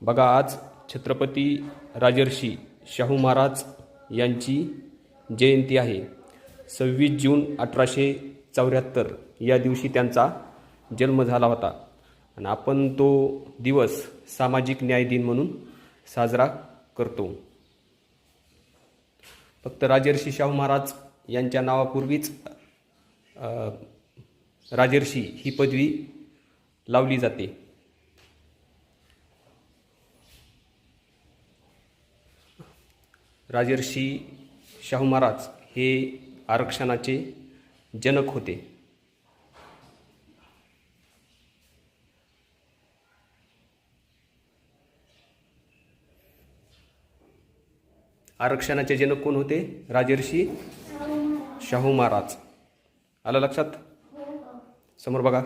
बघा, आज छत्रपती राजर्षी शाहू महाराज यांची जयंती आहे. 26 जून 1874 या दिवशी त्यांचा जन्म झाला होता आणि आपण तो दिवस सामाजिक न्याय दिन म्हणून साजरा करतो. फक्त राजर्षी शाहू महाराज यांच्या नावापूर्वीच राजर्षी ही पदवी लावली जाते. राजर्षी शाहू महाराज हे आरक्षणाचे जनक होते. आरक्षणाचे जनक कोण होते? राजर्षी शाहू महाराज. आलं लक्षात? समोर बघा.